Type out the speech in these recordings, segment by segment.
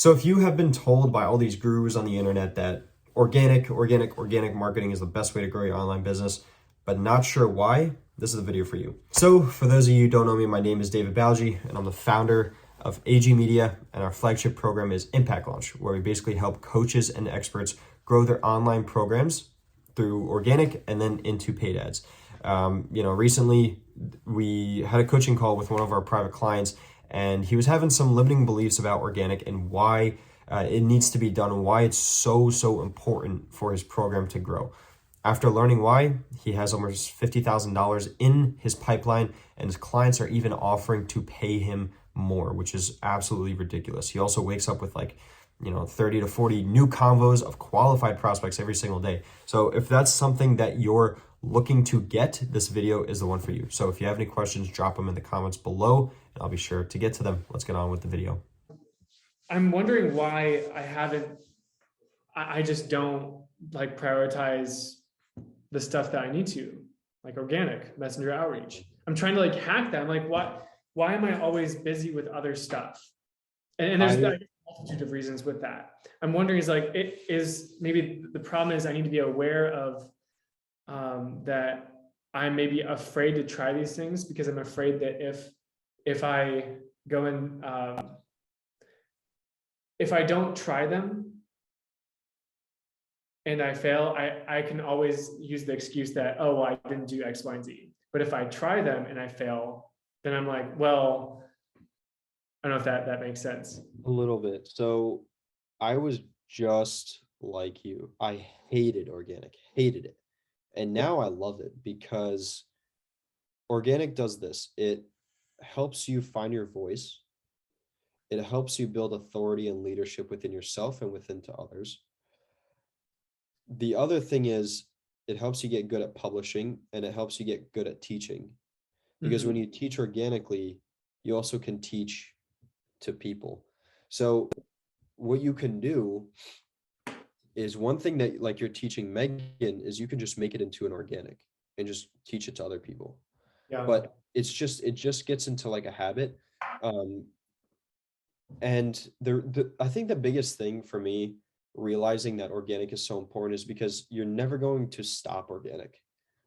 So if you have been told by all these gurus on the internet that organic marketing is the best way to grow your online business, but not sure why, this is the video for you. So for those of you who don't know me, my name is David Balji, and I'm the founder of AG Media, and our flagship program is Impact Launch, where we basically help coaches and experts grow their online programs through organic and then into paid ads. Recently we had a coaching call with one of our private clients, and he was having some limiting beliefs about organic and why it needs to be done and why it's so important for his program to grow. After learning why, he has almost $50,000 in his pipeline, and his clients are even offering to pay him more, which is absolutely ridiculous. He also wakes up with 30 to 40 new convos of qualified prospects every single day. So if that's something that you're looking to get, this video is the one for you. So if you have any questions, drop them in the comments below and I'll be sure to get to them. Let's get on with the video. I'm wondering why I just don't prioritize the stuff that I need to, like organic messenger outreach. I'm trying to hack that. I'm like, why am I always busy with other stuff? And there's a multitude of reasons with that. I'm wondering maybe the problem is I need to be aware of that I'm maybe afraid to try these things because I'm afraid that if I go and if I don't try them and I fail, I can always use the excuse that, oh, well, I didn't do X, Y, and Z. But if I try them and I fail, then I'm like, well, I don't know if that makes sense. A little bit. So I was just like you. I hated organic, hated it. And now I love it because organic does this. It helps you find your voice. It helps you build authority and leadership within yourself and within to others. The other thing is it helps you get good at publishing and it helps you get good at teaching. Because when you teach organically, you also can teach to people. So what you can do is one thing that you're teaching Megan is you can just make it into an organic and just teach it to other people. Yeah. But it just gets into a habit. And I think the biggest thing for me realizing that organic is so important is because you're never going to stop organic.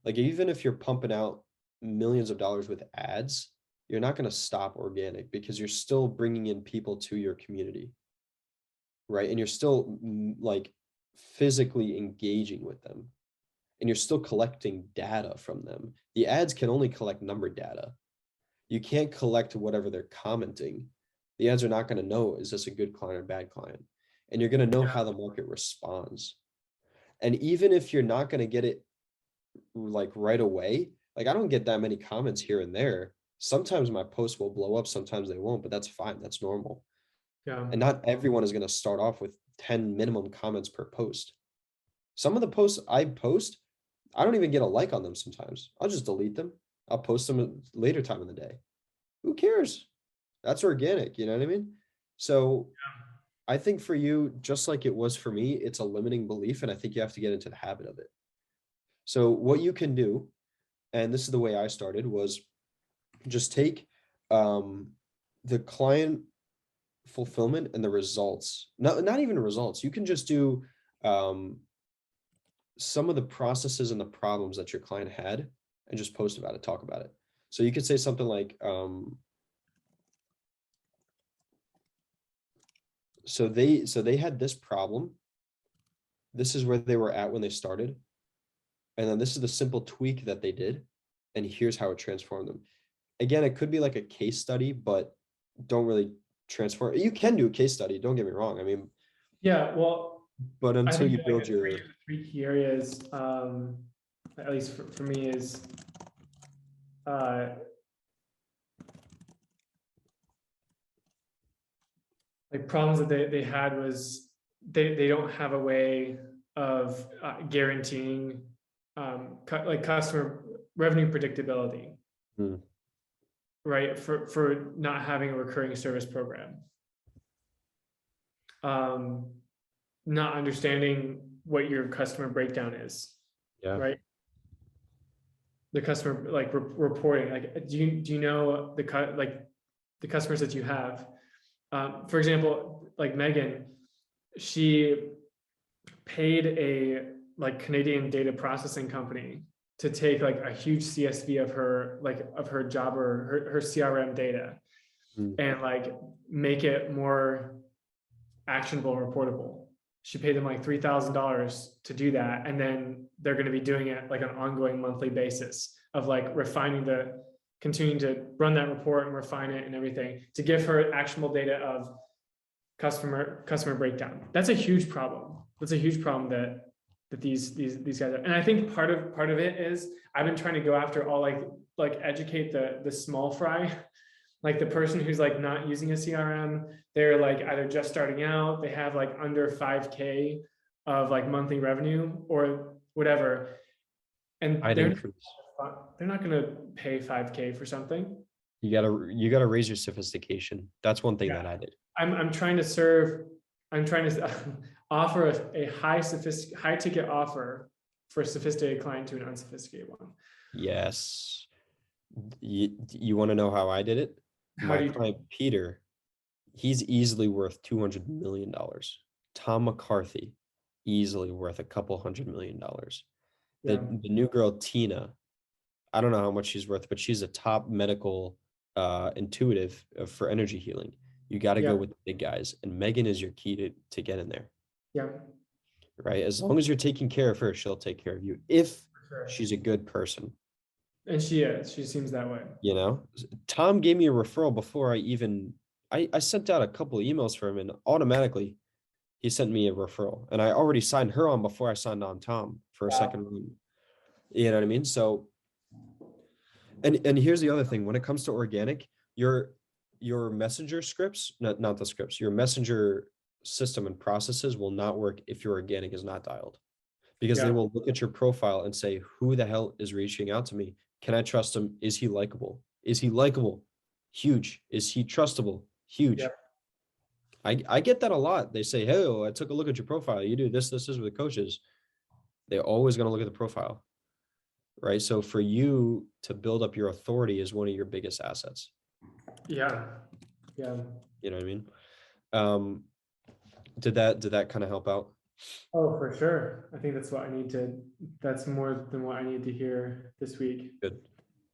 Even if you're pumping out millions of dollars with ads, you're not going to stop organic because you're still bringing in people to your community, right? And you're still physically engaging with them and you're still collecting data from them. The ads can only collect number data. You can't collect whatever they're commenting. The ads are not going to know, is this a good client or bad client? And you're going to know how the market responds. And even if you're not going to get it right away, I don't get that many comments here and there. Sometimes my posts will blow up, sometimes they won't, but that's fine. That's normal. Yeah. And not everyone is going to start off with 10 minimum comments per post. Some of the posts I post, I don't even get a like on them sometimes. I'll just delete them. I'll post them at later time in the day. Who cares? That's organic, you know what I mean? So yeah. I think for you, just like it was for me, it's a limiting belief, and I think you have to get into the habit of it. So what you can do, and this is the way I started, was just take the client fulfillment and the results. Not even results. You can just do some of the processes and the problems that your client had and just post about it, talk about it. So you could say something like, so they had this problem. This is where they were at when they started. And then this is the simple tweak that they did. And here's how it transformed them. Again, it could be like a case study, but don't really transform. You can do a case study. Don't get me wrong. I mean, yeah, well, but until you build your three key areas, at least for me, is problems that they had was they don't have a way of guaranteeing customer revenue predictability, right? For not having a recurring service program, not understanding what your customer breakdown is, right? The customer reporting, do you know the customers that you have? For example, like Megan, she paid a like Canadian data processing company to take like a huge CSV of her job or her CRM data Mm. and like make it more actionable and reportable. She paid them like $3,000 to do that. And then they're going to be doing it like an ongoing monthly basis of like continuing to run that report and refine it and everything to give her actionable data of customer breakdown. That's a huge problem. That's a huge problem that these guys are. And I think part of it is I've been trying to go after all like educate the small fry, like the person who's like not using a CRM. They're like either just starting out, they have like under 5K of like monthly revenue or whatever. And I'd increase. they're not going to pay 5K for something. You gotta raise your sophistication. That's one thing Yeah. that I did. I'm trying to offer a high ticket offer for a sophisticated client to an unsophisticated one. Yes. You want to know how I did it? How do you Client Peter, he's easily worth $200 million. Tom McCarthy, easily worth a couple $100 million. yeah, The new girl Tina, I don't know how much she's worth, but she's a top medical intuitive for energy healing. You got to yeah, go with the big guys, and Megan is your key to get in there, yeah, right? As long as you're taking care of her, she'll take care of you if for sure. she's a good person. And she seems that way. You know, Tom gave me a referral before I sent out a couple of emails for him, and automatically he sent me a referral, and I already signed her on before I signed on Tom for a Wow. second room. You know what I mean? So, and here's the other thing: when it comes to organic, your messenger scripts, not the scripts, your messenger system and processes will not work if your organic is not dialed, because they Yeah, will look at your profile and say, who the hell is reaching out to me? Can I trust him? Is he likable? Is he likable? Huge. Is he trustable? yeah, Huge. I get that a lot. They say, hey, I took a look at your profile. You do this with the coaches. They're always going to look at the profile, right? So for you to build up your authority is one of your biggest assets. yeah, yeah. You know what I mean? Um, did that kind of help out? Oh, for sure. I think that's more than what I need to hear this week. Good.